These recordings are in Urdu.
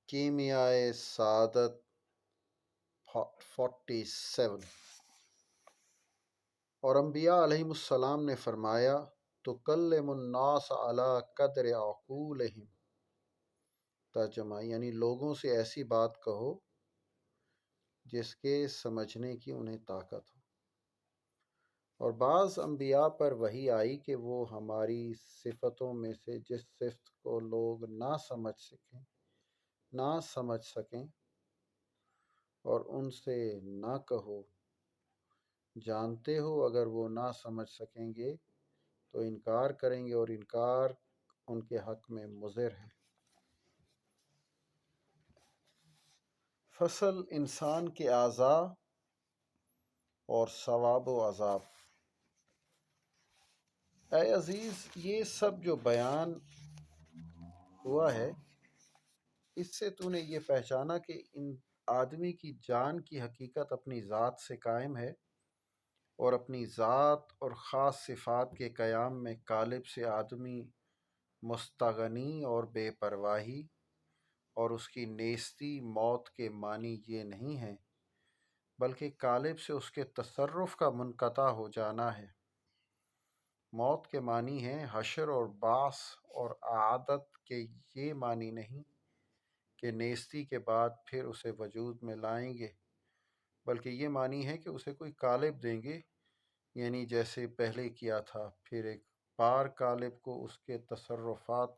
کیمیائے سعادت 47۔ اور انبیاء علیہم السلام نے فرمایا تکلم الناس علی قدر عقولہم، ترجمہ یعنی لوگوں سے ایسی بات کہو جس کے سمجھنے کی انہیں طاقت ہو۔ اور بعض انبیاء پر وحی آئی کہ وہ ہماری صفتوں میں سے جس صفت کو لوگ نہ سمجھ سکیں اور ان سے نہ کہو جانتے ہو، اگر وہ نہ سمجھ سکیں گے تو انکار کریں گے اور انکار ان کے حق میں مضر ہے۔ فصل انسان کے اعضاء اور ثواب و عذاب۔ اے عزیز، یہ سب جو بیان ہوا ہے اس سے تو نے یہ پہچانا کہ ان آدمی کی جان کی حقیقت اپنی ذات سے قائم ہے، اور اپنی ذات اور خاص صفات کے قیام میں قالب سے آدمی مستغنی اور بے پرواہی اور اس کی نیستی موت کے معنی یہ نہیں ہے، بلکہ قالب سے اس کے تصرف کا منقطع ہو جانا ہے۔ موت کے معنی ہیں حشر اور بعث اور اعادت کے یہ معنی نہیں کہ نیستی کے بعد پھر اسے وجود میں لائیں گے، بلکہ یہ معنی ہے کہ اسے کوئی قالب دیں گے، یعنی جیسے پہلے کیا تھا، پھر ایک بار قالب کو اس کے تصرفات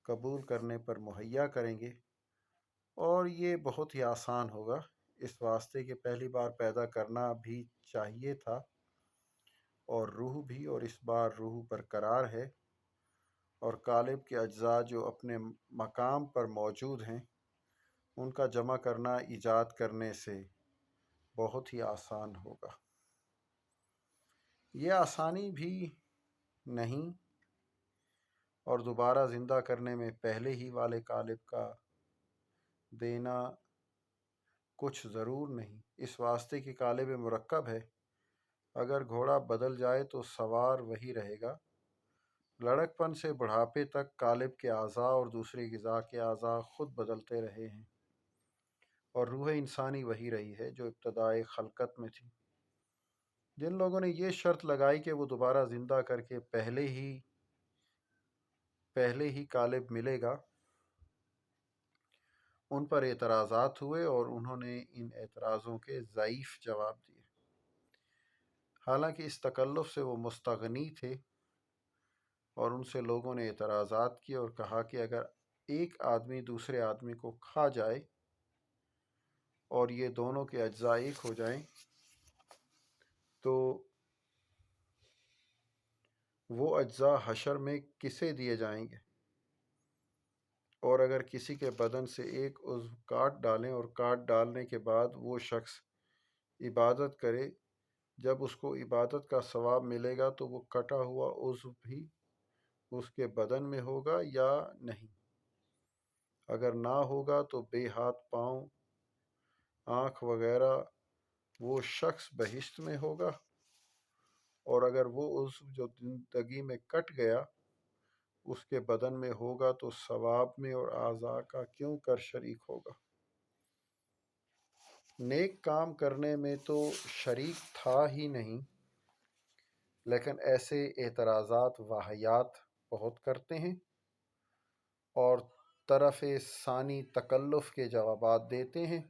قبول کرنے پر مہیا کریں گے، اور یہ بہت ہی آسان ہوگا، اس واسطے کہ پہلی بار پیدا کرنا بھی چاہیے تھا اور روح بھی، اور اس بار روح برقرار ہے، اور قالب کے اجزاء جو اپنے مقام پر موجود ہیں ان کا جمع کرنا ایجاد کرنے سے بہت ہی آسان ہوگا۔ یہ آسانی بھی نہیں، اور دوبارہ زندہ کرنے میں پہلے ہی والے قالب کا دینا کچھ ضرور نہیں، اس واسطے کہ قالب مرکب ہے، اگر گھوڑا بدل جائے تو سوار وہی رہے گا۔ لڑک پن سے بڑھاپے تک قالب کے اعضاء اور دوسری غذا کے اعضاء خود بدلتے رہے ہیں، اور روح انسانی وہی رہی ہے جو ابتدائے خلقت میں تھی۔ جن لوگوں نے یہ شرط لگائی کہ وہ دوبارہ زندہ کر کے پہلے ہی قالب ملے گا، ان پر اعتراضات ہوئے اور انہوں نے ان اعتراضوں کے ضعیف جواب دیے، حالانکہ اس تکلف سے وہ مستغنی تھے، اور ان سے لوگوں نے اعتراضات کیے اور کہا کہ اگر ایک آدمی دوسرے آدمی کو کھا جائے اور یہ دونوں کے اجزاء ایک ہو جائیں تو وہ اجزاء حشر میں کسے دیے جائیں گے؟ اور اگر کسی کے بدن سے ایک عضو کاٹ ڈالیں اور کاٹ ڈالنے کے بعد وہ شخص عبادت کرے، جب اس کو عبادت کا ثواب ملے گا تو وہ کٹا ہوا عضو بھی اس کے بدن میں ہوگا یا نہیں؟ اگر نہ ہوگا تو بے ہاتھ پاؤں، آنکھ وغیرہ وہ شخص بہشت میں ہوگا، اور اگر وہ عضو جو زندگی میں کٹ گیا اس کے بدن میں ہوگا تو ثواب میں اور اعضاء کا کیوں کر شریک ہوگا؟ نیک کام کرنے میں تو شریک تھا ہی نہیں، لیکن ایسے اعتراضات واہیات بہت کرتے ہیں اور طرف ثانی تکلف کے جوابات دیتے ہیں۔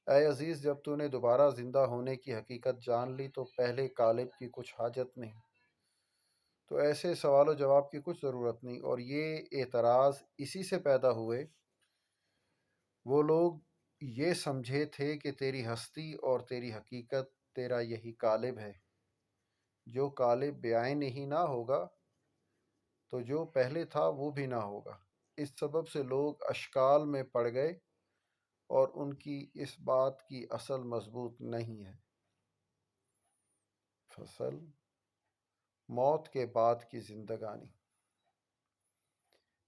اے عزیز، جب تو نے دوبارہ زندہ ہونے کی حقیقت جان لی تو پہلے قالب کی کچھ حاجت نہیں، تو ایسے سوال و جواب کی کچھ ضرورت نہیں، اور یہ اعتراض اسی سے پیدا ہوئے۔ وہ لوگ یہ سمجھے تھے کہ تیری ہستی اور تیری حقیقت تیرا یہی قالب ہے، جو قالب بعین ہی نہ ہوگا تو جو پہلے تھا وہ بھی نہ ہوگا۔ اس سبب سے لوگ اشکال میں پڑ گئے اور ان کی اس بات کی اصل مضبوط نہیں ہے۔ فصل موت کے بعد کی زندگانی۔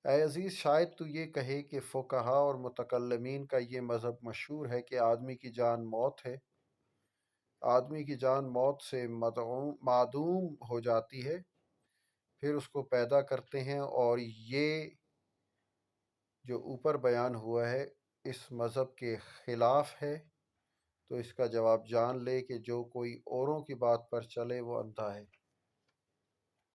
اے عزیز، شاید تو یہ کہے کہ فقہا اور متکلمین کا یہ مذہب مشہور ہے کہ آدمی کی جان موت ہے، آدمی کی جان موت سے معدوم ہو جاتی ہے، پھر اس کو پیدا کرتے ہیں، اور یہ جو اوپر بیان ہوا ہے اس مذہب کے خلاف ہے، تو اس کا جواب جان لے کہ جو کوئی اوروں کی بات پر چلے وہ اندھا ہے۔